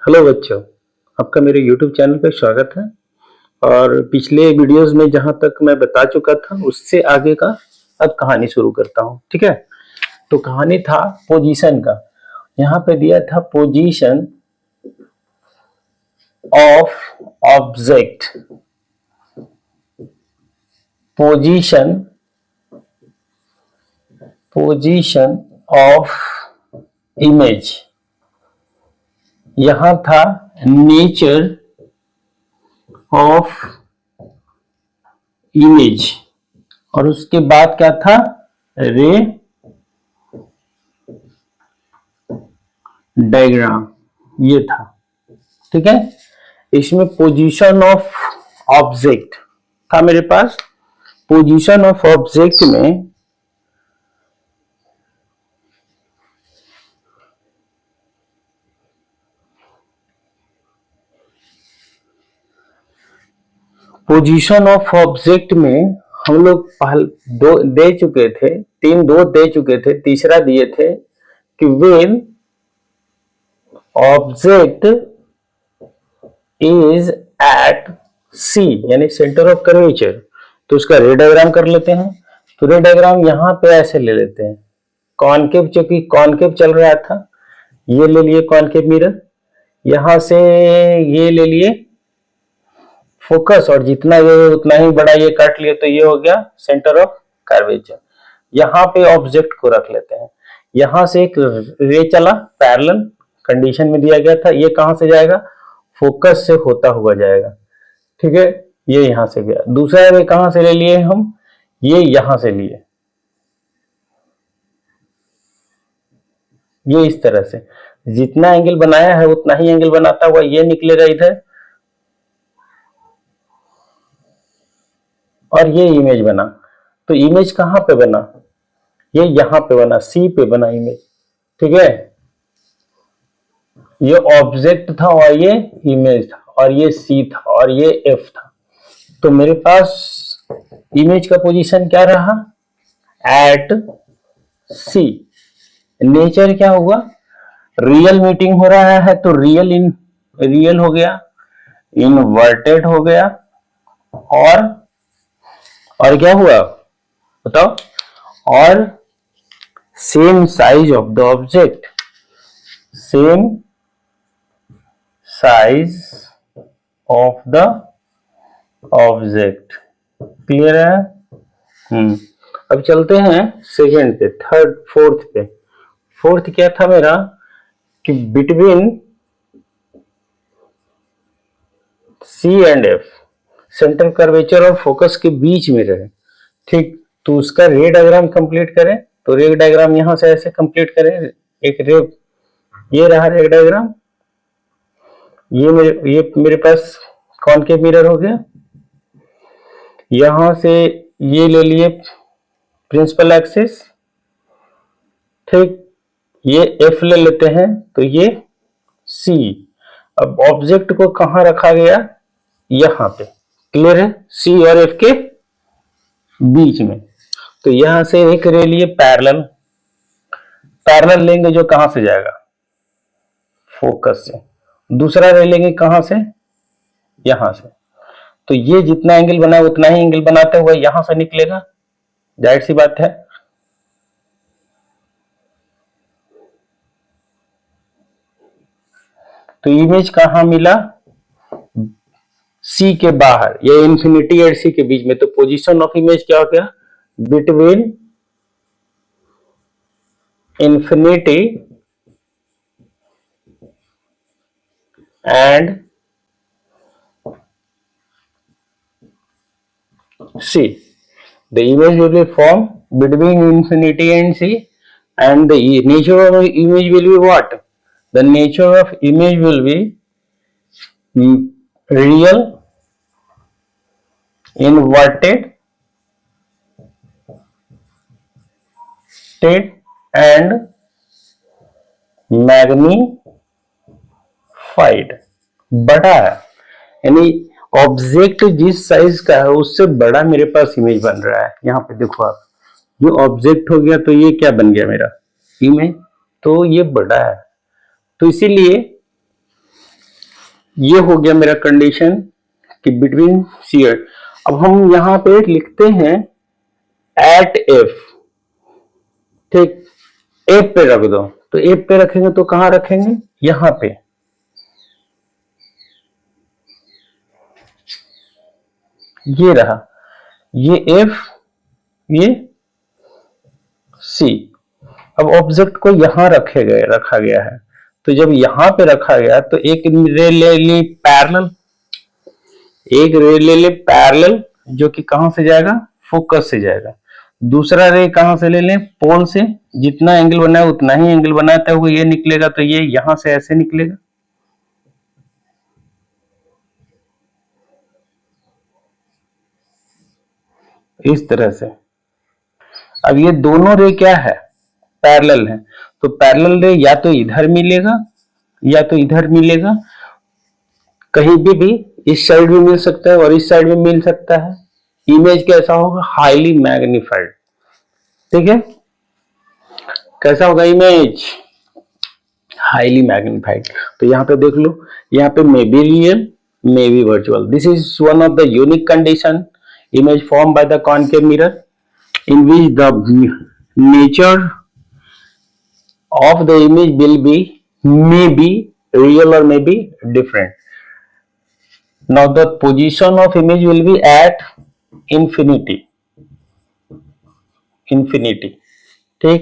Hello बच्चों, आपका मेरे YouTube चैनल पे स्वागत है। और पिछले वीडियोस में जहां तक मैं बता चुका था उससे आगे का अब कहानी शुरू करता हूं। ठीक है, तो कहानी था पोजीशन का। यहाँ पे दिया था position of object, position position of image. यहाँ था नेचर ऑफ इमेज और उसके बाद क्या था, रे डायग्राम, ये था। ठीक है, इसमें पोजीशन ऑफ ऑब्जेक्ट था मेरे पास। पोजीशन ऑफ ऑब्जेक्ट में पोजीशन ऑफ ऑब्जेक्ट में हम लोग पहले दो दे चुके थे, दो दे चुके थे, तीसरा दिए थे कि व्हेन ऑब्जेक्ट इज एट सी यानी सेंटर ऑफ कर्वेचर, तो उसका रे डायग्राम कर लेते हैं। तो रे डायग्राम यहां पे ऐसे ले लेते हैं। कॉनकेव, चूंकि कॉनकेव चल रहा था, ये ले लिए कॉनकेव मिरर, यहां से ये ले लिए फोकस, और जितना ये उतना ही बड़ा ये काट लिए, तो ये हो गया सेंटर ऑफ कर्वेचर। यहाँ पे ऑब्जेक्ट को रख लेते हैं। यहां से एक रे चला पैरेलल कंडीशन में दिया गया था, ये कहां से जाएगा, फोकस से होता हुआ जाएगा। ठीक है, ये यहां से गया। दूसरा रे कहां से ले लिए हम, ये यहां से लिए, ये इस तरह से जितना एंगल बनाया है उतना ही एंगल बनाता हुआ ये निकलेगा इधर, और ये इमेज बना। तो इमेज कहां पे बना, ये यहां पे बना, सी पे बना इमेज। ठीक है, ये ऑब्जेक्ट था और ये इमेज था, और ये सी था और ये एफ था। तो मेरे पास इमेज का पोजीशन क्या रहा, एट सी। नेचर क्या हुआ, रियल मीटिंग हो रहा है तो रियल हो गया, इनवर्टेड हो गया, और क्या हुआ बताओ, और same size of the object, same size of the object. Clear है? अब चलते हैं सेकेंड पे, थर्ड, फोर्थ पे। फोर्थ क्या था मेरा कि between C and F, centre curvature और फोकस के बीच में रहे। ठीक, तो उसका रे डायग्राम कंप्लीट करें। तो रे डायग्राम यहां से ऐसे कंप्लीट करें। एक रे, ये रहा रे डायग्राम, ये मेरे पास कॉनकेव मिरर हो गया। यहां से ये ले लिए प्रिंसिपल एक्सिस। ठीक, ये एफ ले लेते हैं, तो ये सी। अब ऑब्जेक्ट को कहां रखा गया, यहां पे। क्लियर है, सी और एफ के बीच में। तो यहां से एक रे लिए पैरेलल, पैरेलल लेंगे जो कहां से जाएगा, फोकस से। दूसरा रे लेंगे कहां से, यहां से। तो ये जितना एंगल बना उतना ही एंगल बनाते हुए यहां से निकलेगा, जाहिर सी बात है। तो इमेज कहां मिला, सी के बाहर, या इंफिनिटी और सी के बीच में। तो पोजीशन ऑफ इमेज क्या हो गया, between infinity and C. The image will be formed between infinity and C, and the nature of the image will be what? The nature of image will be real, inverted, and magnified। बड़ा है, यानी object जिस size का है उससे बड़ा मेरे पास image बन रहा है। यहाँ पे देखो आप, ये ऑब्जेक्ट हो गया तो ये क्या बन गया मेरा, इमेज। तो ये बड़ा है, तो इसीलिए ये हो गया मेरा कंडीशन कि बिटवीन शियर। अब हम यहां पे लिखते हैं एट एफ, ठीक, एफ पे रख दो। तो एफ पे रखेंगे तो कहां रखेंगे, यहां पे। ये रहा, ये एफ, ये सी। अब ऑब्जेक्ट को यहां रखा गया है, तो जब यहां पे रखा गया तो एक रे ले ली पैरेलल, एक रे ले ले पैरेलल, जो कि कहां से जाएगा, फोकस से जाएगा। दूसरा रे कहां से ले लें, पोल से। जितना एंगल बनाया उतना ही एंगल बनाता है वो ये निकलेगा, तो ये यहां से ऐसे निकलेगा। इस तरह से। अब ये दोनों रे क्या है, पैरेलल है, तो पैरेलल रे या तो इधर मिलेगा या तो इधर मिलेगा, कहीं भी इस साइड भी मिल सकता है और इस साइड भी मिल सकता है। इमेज कैसा होगा, हाईली मैग्नीफाइड, ठीक है। कैसा होगा इमेज, हाईली मैग्नीफाइड। तो यहां पे देख लो, यहाँ पे may be real may be virtual. This is one of the unique condition image formed by the concave mirror in which the nature of the image will be may be real or may be different. Now the position of image will be at infinity, ठीक।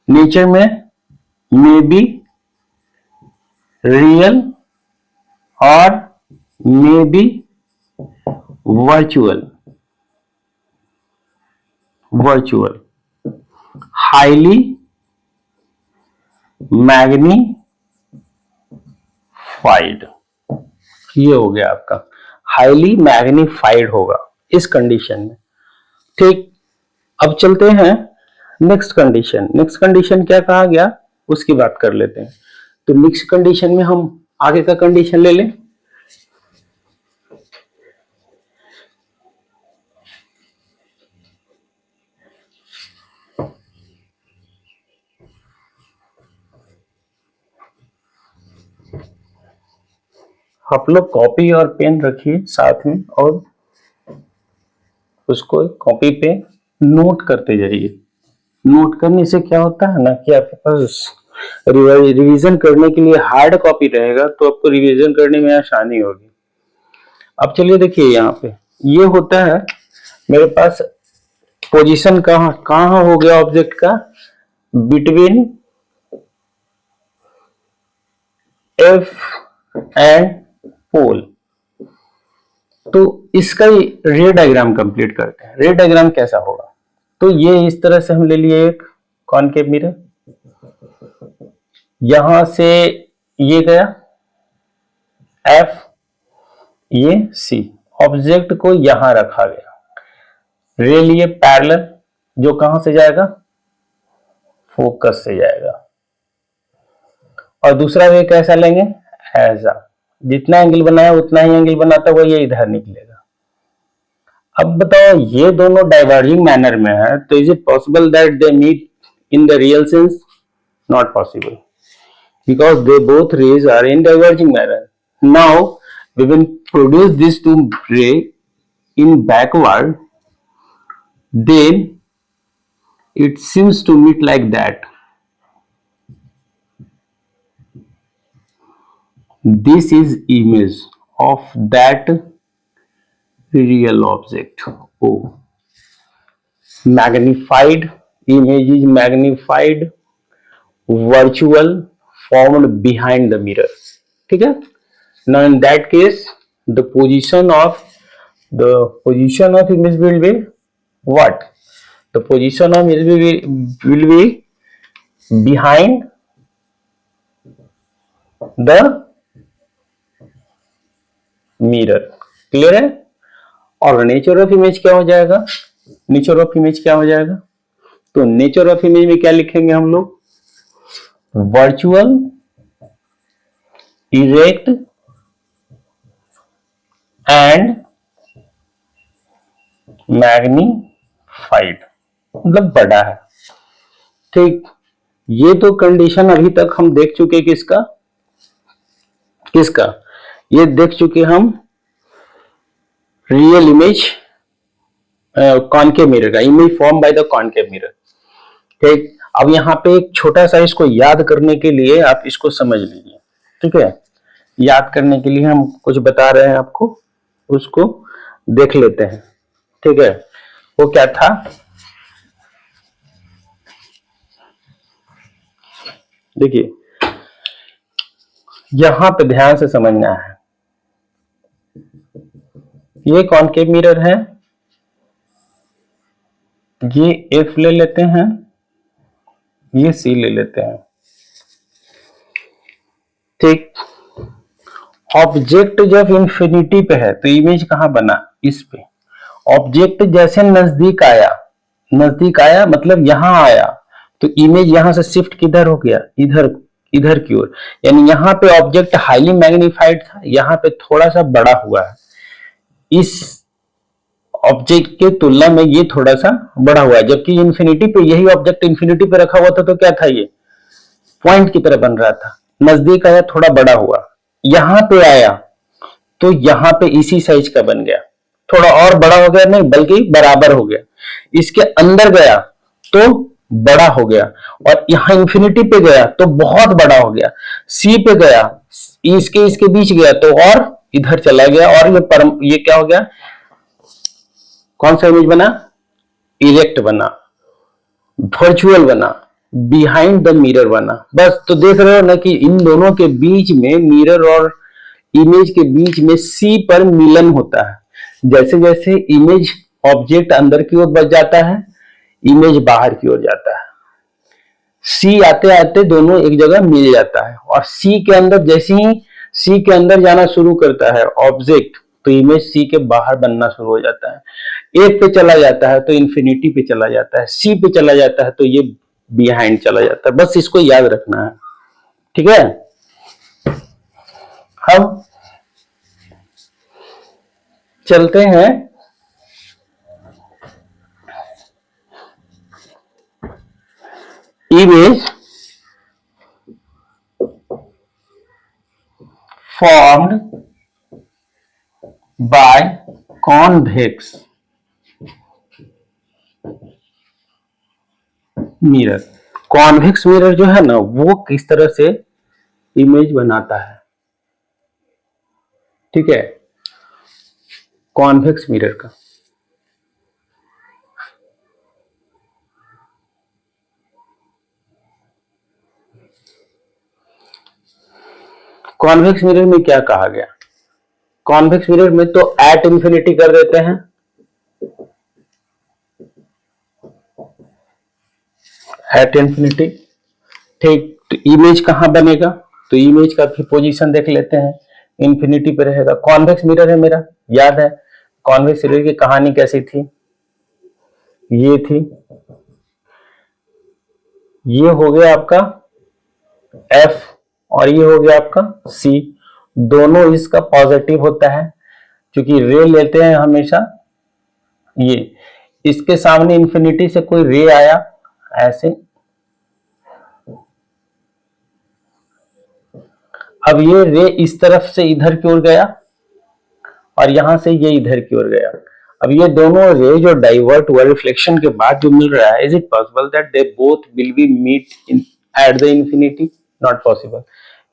Nature में may be real और may be virtual, highly magnified. ये हो गया आपका, highly magnified होगा इस condition में, ठीक। अब चलते हैं नेक्स्ट कंडीशन। नेक्स्ट कंडीशन क्या कहा गया उसकी बात कर लेते हैं। तो नेक्स्ट कंडीशन में हम आगे का कंडीशन ले लें। आप लोग कॉपी और पेन रखिए साथ में और उसको कॉपी पे नोट करते जाइए। नोट करने से क्या होता है ना कि आपके पास रिवीजन करने के लिए हार्ड कॉपी रहेगा, तो आपको रिवीजन करने में आसानी होगी। अब चलिए देखिए, यहाँ पे ये होता है मेरे पास पोजीशन कहाँ कहाँ हो गया ऑब्जेक्ट का, बिटवीन एफ एंड पोल। तो इसका रे डायग्राम कंप्लीट करते हैं। रे डायग्राम कैसा होगा, तो ये इस तरह से हम ले लिए एक कॉनकेव मिरर, यहां से ये गया एफ, ये सी, ऑब्जेक्ट को यहां रखा गया, रे लिए पैरेलल, जो कहां से जाएगा, फोकस से जाएगा। और दूसरा वे कैसा लेंगे, ऐसा, जितना एंगल बनाया उतना ही एंगल बनाता हुआ ये इधर निकलेगा। अब बताओ, ये दोनों डाइवर्जिंग मैनर में है, तो is it possible that they meet in the real sense? Not possible, because they both rays are in diverging manner. Now we will produce these two ray in backward, then it seems to meet like that. This is image of that real object. Oh, magnified image is magnified virtual formed behind the mirror, ठीक है। Now in that case the position of image will be what, the position of image will be behind the mirror, clear है। और nature of image क्या हो जाएगा, nature of image क्या हो जाएगा, तो नेचर ऑफ इमेज में क्या लिखेंगे हम लोग, वर्चुअल इरेक्ट एंड मैग्नीफाइड, मतलब बड़ा है, ठीक। ये तो कंडीशन अभी तक हम देख चुके किसका, ये देख चुके हम रियल इमेज कॉनकेव मिरर का, image form by the concave mirror. ठीक, अब यहाँ पे एक छोटा सा इसको याद करने के लिए आप इसको समझ लीजिए। ठीक है, याद करने के लिए हम कुछ बता रहे हैं आपको, उसको देख लेते हैं। ठीक है, वो क्या था, देखिए यहां पे ध्यान से समझना है। ये कॉनकेव मिरर है, ये एफ ले लेते हैं, ये सी ले लेते हैं। ठीक, ऑब्जेक्ट जब इंफिनिटी पे है तो इमेज कहां बना, इस पे। ऑब्जेक्ट जैसे नजदीक आया, नजदीक आया मतलब यहां आया, तो इमेज यहां से शिफ्ट किधर हो गया, इधर, इधर की ओर। यानी यहां पे ऑब्जेक्ट हाईली मैग्नीफाइड था, यहां पे थोड़ा सा बड़ा हुआ है। इस ऑब्जेक्ट के तुलना में ये थोड़ा सा बड़ा हुआ है, जबकि इंफिनिटी पे, यही ऑब्जेक्ट इंफिनिटी पे रखा हुआ था तो क्या था, ये पॉइंट की तरह बन रहा था। नजदीक आया, थोड़ा बड़ा हुआ, यहां पे आया तो यहां पे इसी साइज का बन गया, थोड़ा और बड़ा हो गया नहीं बल्कि बराबर हो गया। इसके अंदर गया तो बड़ा हो गया, और यहां इंफिनिटी पे गया तो बहुत बड़ा हो गया। सी पे गया, इसके बीच गया तो और इधर चला गया, और ये क्या हो गया, कौन सा इमेज बना, इरेक्ट बना, वर्चुअल बना, बिहाइंड द मिरर बना। बस, तो देख रहे हो ना कि इन दोनों के बीच में, मिरर और इमेज के बीच में सी पर मिलन होता है। जैसे जैसे इमेज, ऑब्जेक्ट अंदर की ओर बढ़ जाता है, इमेज बाहर की ओर जाता है। सी आते आते दोनों एक जगह मिल जाता है, और सी के अंदर, जैसे ही सी के अंदर जाना शुरू करता है ऑब्जेक्ट, तो इमेज सी के बाहर बनना शुरू हो जाता है। ए पे चला जाता है तो इंफिनिटी पे चला जाता है, सी पे चला जाता है तो ये बिहाइंड चला जाता है। बस इसको याद रखना है। ठीक है, अब चलते हैं image formed by convex mirror. Convex mirror जो है ना, वो किस तरह से इमेज बनाता है। ठीक है, कॉन्वेक्स मिरर का, कॉन्वेक्स मिरर में क्या कहा गया, कॉन्वेक्स मिरर में तो एट इंफिनिटी कर देते हैं, एट इंफिनिटी। ठीक, तो इमेज कहां बनेगा, तो इमेज का भी पोजीशन देख लेते हैं, इंफिनिटी पे रहेगा। कॉन्वेक्स मिरर है मेरा, याद है कॉन्वेक्स मिरर की कहानी कैसी थी, ये थी, ये हो गया आपका एफ, और ये हो गया आपका सी। दोनों इसका पॉजिटिव होता है, क्योंकि रे लेते हैं हमेशा, ये इसके सामने इंफिनिटी से कोई रे आया ऐसे, अब ये रे इस तरफ से इधर की ओर गया, और यहां से ये इधर की ओर गया। अब ये दोनों रे जो डाइवर्ट हुआ रिफ्लेक्शन के बाद जो मिल रहा है, is it possible that they both will be meet in at the infinity, not possible.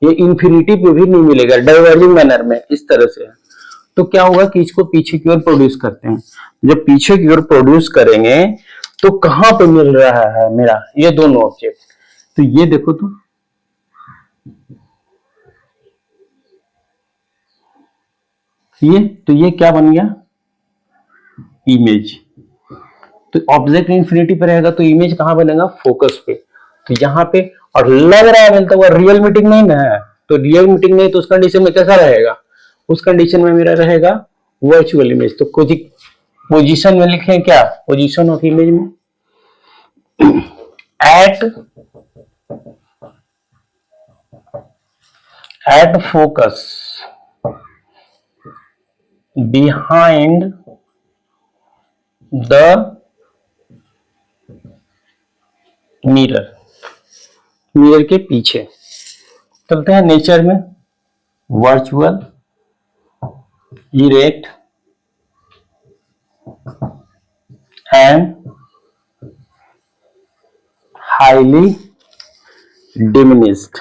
ये इंफिनिटी पे भी नहीं मिलेगा, डाइवर्जिंग मैनर में इस तरह से। तो क्या होगा कि इसको पीछे की ओर प्रोड्यूस करते हैं। जब पीछे की ओर प्रोड्यूस करेंगे तो कहां पे मिल रहा है मेरा, ये दोनों ऑब्जेक्ट, तो ये देखो, तो ये क्या बन गया, इमेज। तो ऑब्जेक्ट इंफिनिटी पे रहेगा तो इमेज कहां बनेगा, फोकस पे। तो यहाँ पे, और लग रहा है मिलता हुआ, रियल मीटिंग नहीं ना है, तो रियल मीटिंग नहीं, तो उस कंडीशन में कैसा रहेगा, उस कंडीशन में मेरा रहेगा वर्चुअल इमेज। तो कुछ पोजीशन में लिखें क्या, पोजीशन ऑफ इमेज में at focus behind the mirror, mirror के पीछे। चलते हैं नेचर में, virtual erect and highly diminished,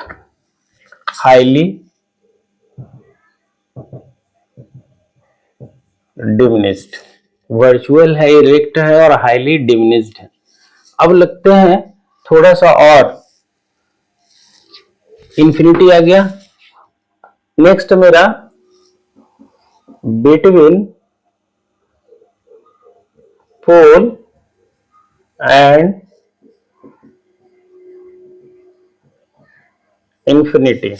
highly diminished, virtual है, इरेक्ट है और हाईली डिमिनिस्ड है। अब लगते हैं थोड़ा सा और, इंफिनिटी आ गया। नेक्स्ट मेरा बिटवीन पोल एंड इंफिनिटी,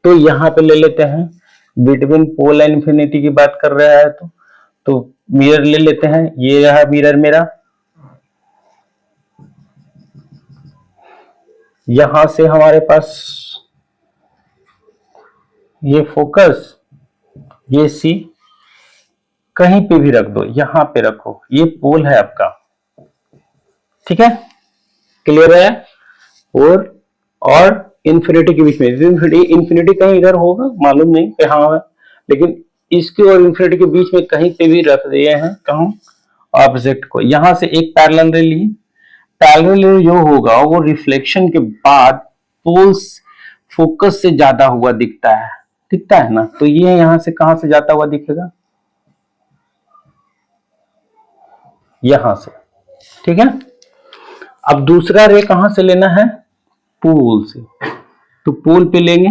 तो यहां पे ले लेते हैं बिटवीन पोल एंड इंफिनिटी की बात कर रहा है तो मिरर ले लेते हैं। ये रहा मिरर मेरा, यहां से हमारे पास ये फोकस, ये सी कहीं पे भी रख दो, यहां पे रखो, ये पोल है आपका, ठीक है, क्लियर है। और इंफिनिटी के बीच में, इंफिनिटी कहीं इधर होगा मालूम नहीं कहां है, लेकिन इसके और इंफिनिटी के बीच में कहीं पे भी रख दिए हैं कहूं ऑब्जेक्ट को। यहां से एक पैरेलल रे ली, पैरेलल रे जो होगा वो रिफ्लेक्शन के बाद पोल्स फोकस से ज्यादा हुआ दिखता है ना, तो ये यहां से कहां से जाता हुआ दिखेगा, यहां से, ठीक है। अब दूसरा रे कहां से लेना है, पोल से, तो पोल पे लेंगे,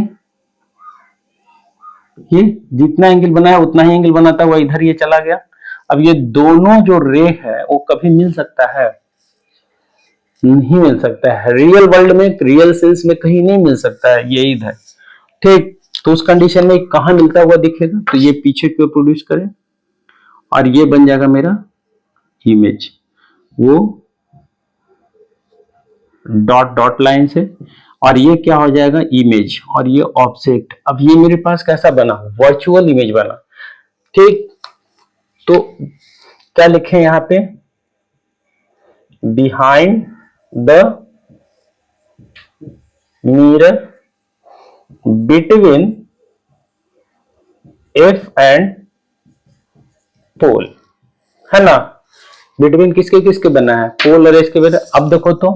ये जितना एंगल बनाया उतना ही एंगल बनाता हुआ इधर ये चला गया। अब ये दोनों जो रे है वो कभी मिल सकता है, नहीं मिल सकता है, रियल वर्ल्ड में, रियल सेंस में कहीं नहीं मिल सकता है, ये इधर, ठीक। तो उस कंडीशन में कहां मिलता हुआ दिखेगा, तो ये पीछे क्यों प्रोड्यूस करें, और ये बन जाएगा मेरा इमेज, वो डॉट डॉट लाइन से, और ये क्या हो जाएगा इमेज, और ये ऑब्जेक्ट। अब ये मेरे पास कैसा बना, वर्चुअल इमेज बना, ठीक। तो क्या लिखें यहां पे, behind the mirror between F and pole, है ना। बिटवीन किसके किसके बना है, पोल और एफ के बना। अब देखो तो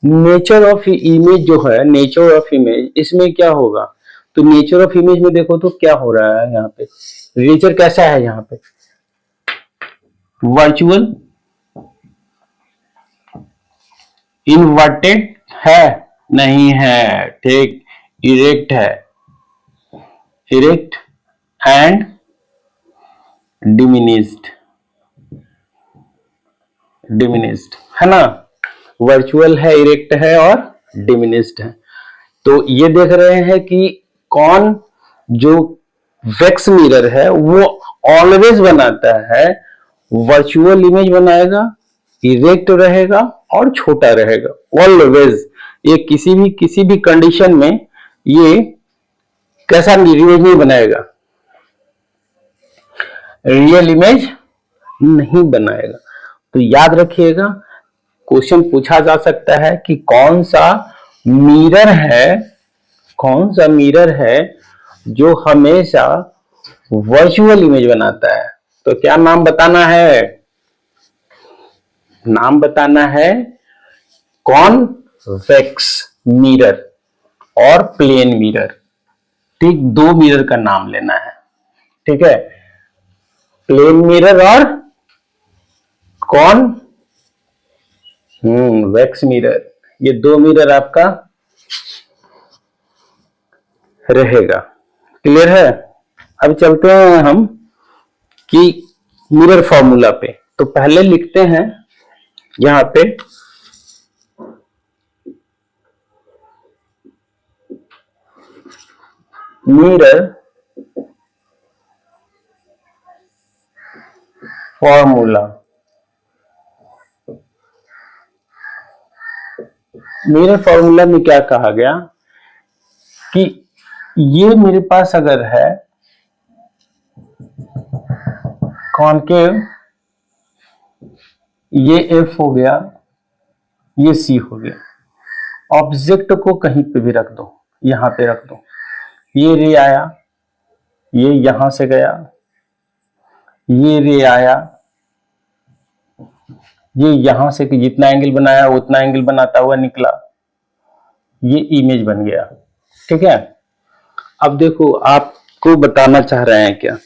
नेचर ऑफ इमेज जो है, नेचर ऑफ इमेज, इसमें क्या होगा, तो नेचर ऑफ इमेज में देखो तो क्या हो रहा है यहाँ पे, नेचर कैसा है यहाँ पे, वर्चुअल, इन्वर्टेड है, नहीं है, ठीक, इरेक्ट है, इरेक्ट एंड डिमिनिस्ड, डिमिनिस्ड, है ना, वर्चुअल है, इरेक्ट है और डिमिनिस्ड है। तो ये देख रहे हैं कि कौन जो वैक्स मिरर है वो ऑलवेज बनाता है, वर्चुअल इमेज बनाएगा, इरेक्ट रहेगा और छोटा रहेगा, ऑलवेज। ये किसी भी कंडीशन में ये कैसा इमेज नहीं बनाएगा, रियल इमेज नहीं बनाएगा। तो याद रखिएगा, क्वेश्चन पूछा जा सकता है कि कौन सा मिरर है, कौन सा मिरर है जो हमेशा वर्चुअल इमेज बनाता है, तो क्या नाम बताना है, नाम बताना है कॉन्वेक्स मिरर और प्लेन मिरर, ठीक, दो मिरर का नाम लेना है, ठीक है, प्लेन मिरर और कॉन्वेक्स मिरर, ये दो मिरर आपका रहेगा, क्लियर है। अब चलते हैं हम कि मिरर फॉर्मूला पे, तो पहले लिखते हैं यहां पे मिरर फॉर्मूला। मिरर फॉर्मूला में क्या कहा गया कि ये मेरे पास अगर है कॉनकेव, ये एफ हो गया, ये सी हो गया, ऑब्जेक्ट को कहीं पे भी रख दो, यहां पे रख दो, ये रे आया, ये यहां से गया, ये रे आया, ये यहां से जितना एंगल बनाया उतना एंगल बनाता हुआ निकला, ये इमेज बन गया। ठीक है, अब देखो आपको बताना चाह रहे हैं क्या,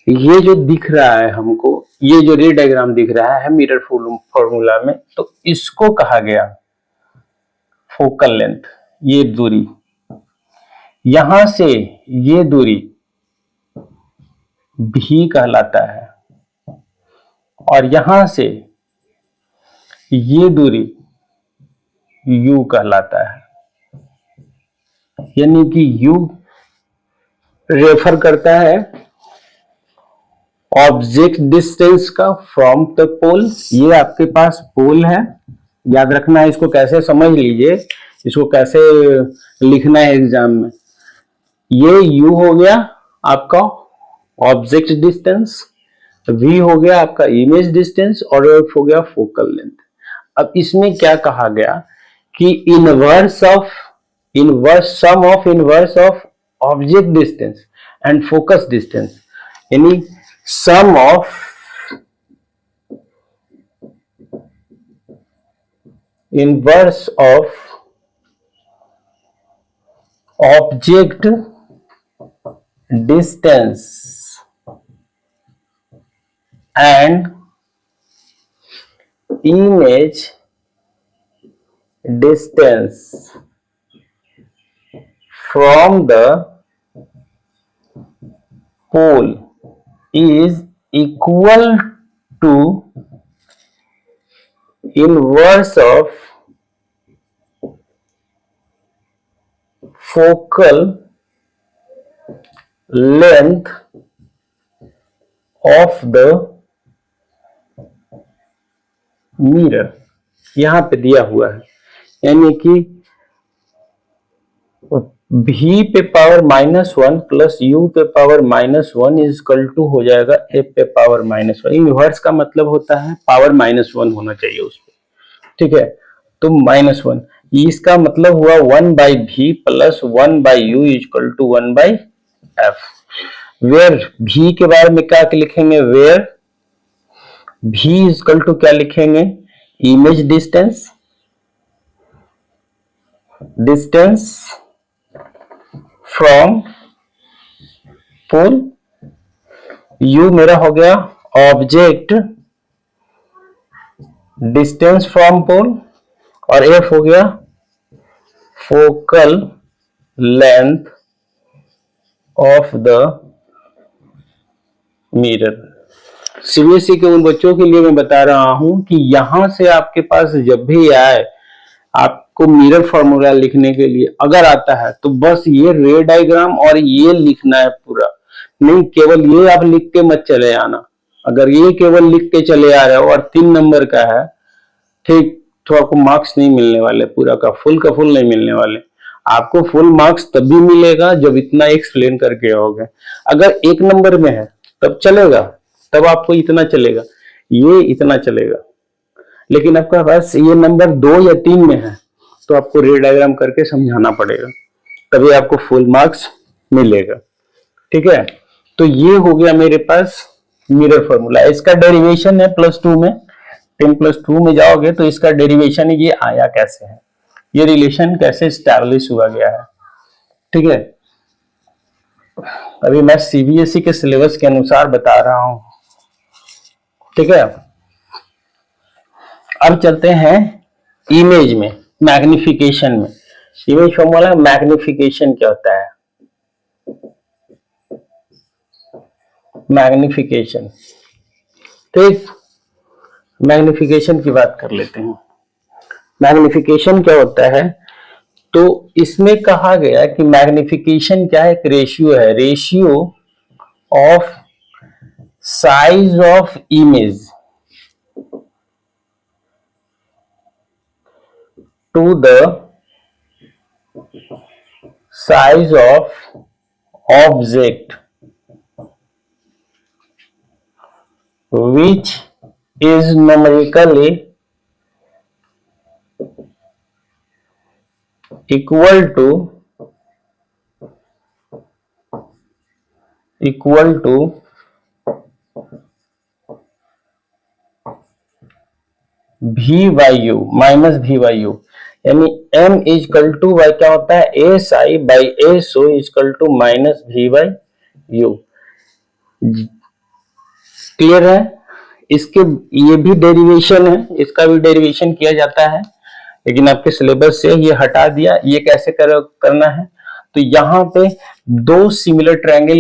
ये जो दिख रहा है हमको, ये जो रे डायग्राम दिख रहा है मिरर फॉर्मूला में, तो इसको कहा गया फोकल लेंथ। ये दूरी, यहां से ये दूरी भी कहलाता है, और यहां से ये दूरी u कहलाता है। यानी कि u रेफर करता है ऑब्जेक्ट डिस्टेंस का फ्रॉम द पोल। ये आपके पास पोल है, याद रखना है, इसको कैसे समझ लीजिए, इसको कैसे लिखना है एग्जाम में। ये u हो गया आपका ऑब्जेक्ट डिस्टेंस, v हो गया आपका इमेज डिस्टेंस, और f हो गया फोकल लेंथ। अब इसमें क्या कहा गया कि inverse sum of inverse of object distance and focus distance, यानी sum of inverse of object distance and image distance from the pole is equal to inverse of focal length of the mirror. यहां पे दिया हुआ है, यानी कि v पे power -1 plus u पे पावर -1 इज इक्वल टू हो जाएगा f पे पावर -1। इनवर्स का मतलब होता है पावर -1 होना चाहिए उस पर। ठीक है, तो -1, इसका मतलब हुआ 1/v plus 1/u is equal to 1/f। Where v के बारे में क्या लिखेंगे, where v is equal to क्या लिखेंगे, image distance from pole, u मेरा हो गया ऑब्जेक्ट डिस्टेंस फ्रॉम पोल, और f हो गया focal length of the mirror. CBSE के उन बच्चों के लिए मैं बता रहा हूं कि यहां से आपके पास जब भी आए, आपको मिरर फॉर्मूला लिखने के लिए अगर आता है तो बस ये रे डायग्राम और ये लिखना है पूरा, नहीं केवल ये आप लिख के मत चले आना। अगर ये केवल लिख के चले आ रहे हो और 3 नंबर का है, ठीक, तो आपको मार्क्स नहीं मिलने वाले, पूरा का फुल नहीं मिलने वाले। आपको फुल मार्क्स तभी मिलेगा जब इतना एक्सप्लेन करके आओगे। अगर 1 नंबर में है तब चलेगा, तब आपको इतना चलेगा, ये इतना चलेगा। लेकिन आपका पास ये नंबर 2 या 3 में है तो आपको रे डायग्राम करके समझाना पड़ेगा, तभी आपको फुल मार्क्स मिलेगा। ठीक है, तो ये हो गया मेरे पास मिरर फॉर्मूला। इसका डेरिवेशन है +2 में, 10+2 में जाओगे तो इसका डेरिवेशन ये आया कैसे है, ये रिलेशन कैसे स्टैब्लिश हुआ गया है। ठीक है, अभी मैं सीबीएसई के सिलेबस के अनुसार बता रहा हूं। ठीक है, अब चलते हैं इमेज में, मैग्निफिकेशन में। इमेज फॉर्मूला मैग्निफिकेशन क्या होता है, मैग्निफिकेशन। ठीक, मैग्निफिकेशन की बात कर लेते हैं। मैग्निफिकेशन क्या होता है, तो इसमें कहा गया कि मैग्निफिकेशन क्या है, एक रेशियो है, ratio of size of image to the size of object which is numerically equal to V by U minus V by U, यानी एम इजकल टू वाई क्या होता है, S I by S O equal to minus V by U. Clear है? इसके ये भी derivation है, इसका भी डेरिवेशन किया जाता है, लेकिन आपके सिलेबस से ये हटा दिया। ये कैसे करना है, तो यहाँ पे दो सिमिलर ट्रायंगल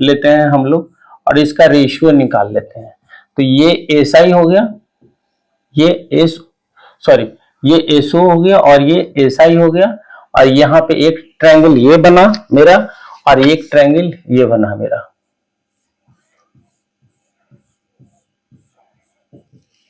लेते हैं हम लोग, और इसका रेशियो निकाल लेते हैं। तो ये एस आई हो गया, ये एस सॉरी ये एसओ हो गया और ये एस आई हो गया, और यहाँ पे एक ट्रायंगल ये बना मेरा और एक ट्रायंगल ये बना मेरा।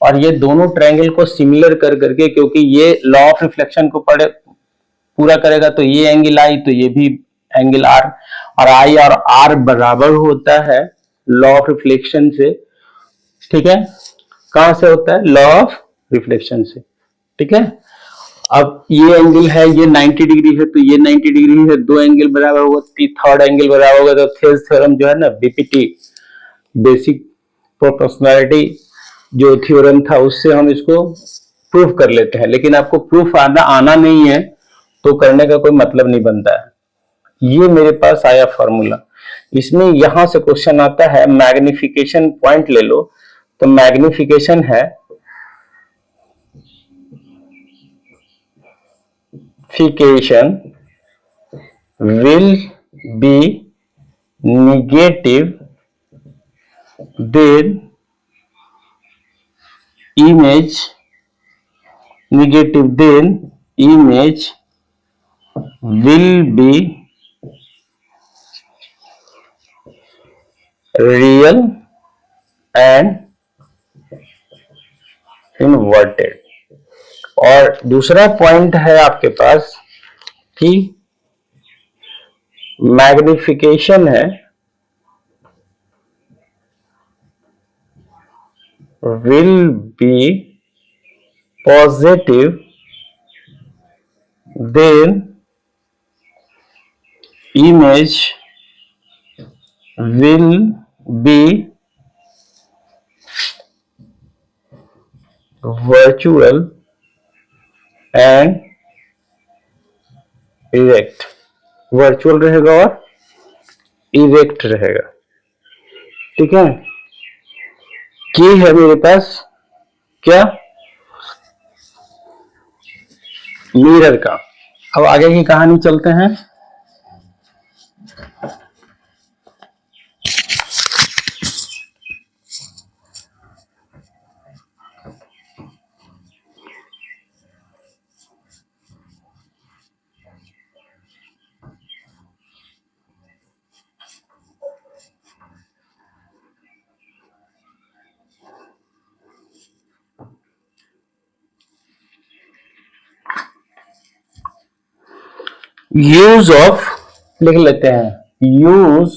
और ये दोनों ट्रायंगल को सिमिलर कर करके, क्योंकि ये लॉ ऑफ रिफ्लेक्शन को पूरा करेगा, तो ये एंगल आई तो ये भी एंगल आर, और आई और आर बराबर होता है लॉ ऑफ रिफ्लेक्शन से। ठीक है, कहां से होता है, लॉ ऑफ रिफ्लेक्शन से। ठीक है, अब ये एंगल है, ये 90 डिग्री है, तो ये 90 डिग्री है, दो एंगल बराबर होगा, थर्ड एंगल बराबर होगा, तो थेल्स थ्योरम जो है ना, बीपीटी बेसिक प्रोपोर्शनैलिटी जो थ्योरम था, उससे हम इसको प्रूफ कर लेते हैं। लेकिन आपको प्रूफ आना नहीं है तो करने का कोई मतलब नहीं बनता है। ये मेरे पास आया फॉर्मूला, इसमें यहां से क्वेश्चन आता है, मैग्निफिकेशन पॉइंट ले लो, तो मैग्निफिकेशन है fication will be negative, then image negative, then image will be real and inverted। और दूसरा पॉइंट है आपके पास कि मैग्निफिकेशन है will be positive, then image will be virtual and erect. Virtual रहेगा और इरेक्ट रहेगा। ठीक है, की है मेरे पास क्या, मिरर का। अब आगे की कहानी चलते हैं। यूज ऑफ लिख लेते हैं, use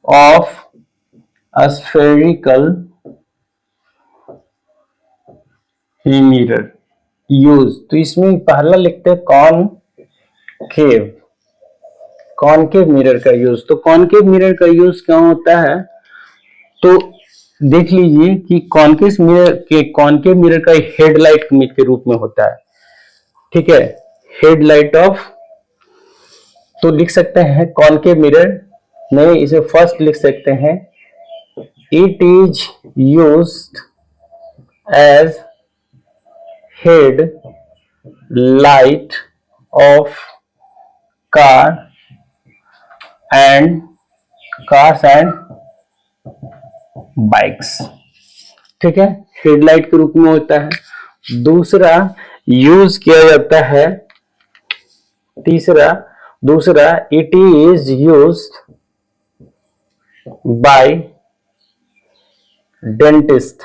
of spherical mirror. Use, तो इसमें पहला लिखते हैं कॉनकेव, कॉनकेव मिरर का यूज। तो कॉनकेव मिरर का यूज क्या होता है, तो देख लीजिए कि कॉनकेव मिरर का हेडलाइट के रूप में होता है। ठीक है, हेडलाइट ऑफ, तो लिख सकते हैं कॉनकेव मिरर में, इसे फर्स्ट लिख सकते हैं, it is used as head light of car and cars and bikes. ठीक है, हेडलाइट के रूप में होता है। दूसरा यूज किया जाता है, दूसरा it is used by dentist,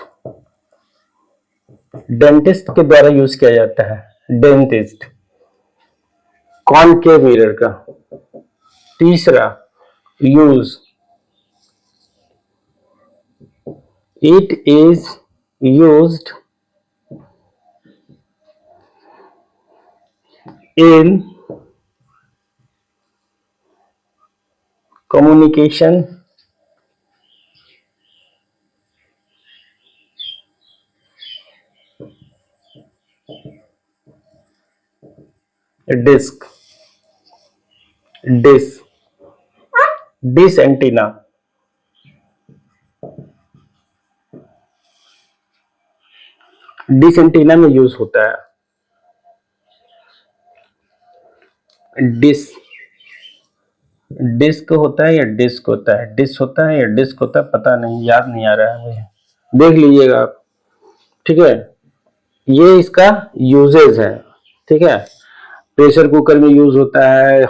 dentist के द्वारा यूज किया जाता है, डेंटिस्ट कॉनकेव मिरर का। तीसरा use, it is used in communication disc, dish antenna, dish antenna में यूज होता है। डिस्क होता है या डिस्क होता है, डिस्क होता है या डिस्क होता है, पता नहीं, याद नहीं आ रहा है मुझे, देख लीजिएगा आप। ठीक है, ये इसका यूजेज है। ठीक है, प्रेशर कुकर में यूज होता है,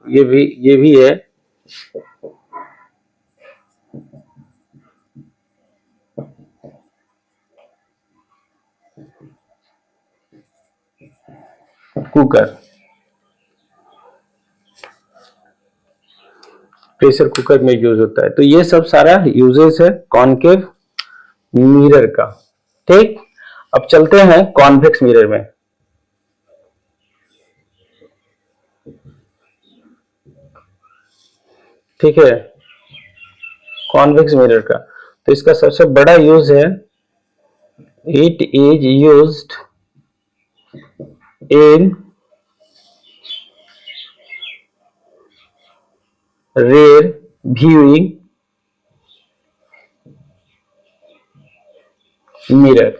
ये भी है। कुकर, प्रेशर कुकर में यूज होता है। तो ये सब सारा यूजेस है कॉनकेव मिरर का। ठीक, अब चलते हैं कॉन्वेक्स मिरर में। ठीक है, कॉन्वेक्स मिरर का तो इसका सबसे बड़ा यूज है, it is used in rear viewing mirror,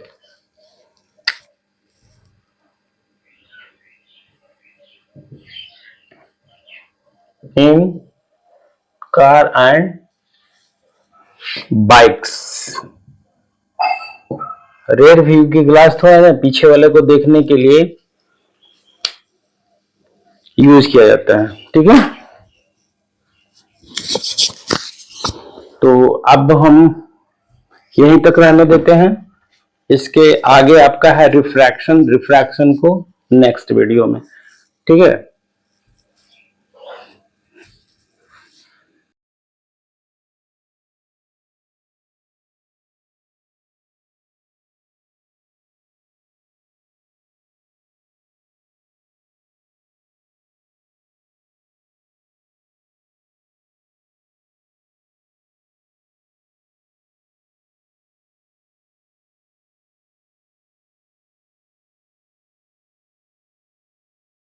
in car and bikes. Rear view की ग्लास थोड़ा ना पीछे वाले को देखने के लिए यूज किया जाता है। ठीक है, तो अब हम यहीं तक रहने देते हैं। इसके आगे आपका है रिफ्रैक्शन, रिफ्रैक्शन को नेक्स्ट वीडियो में। ठीक है।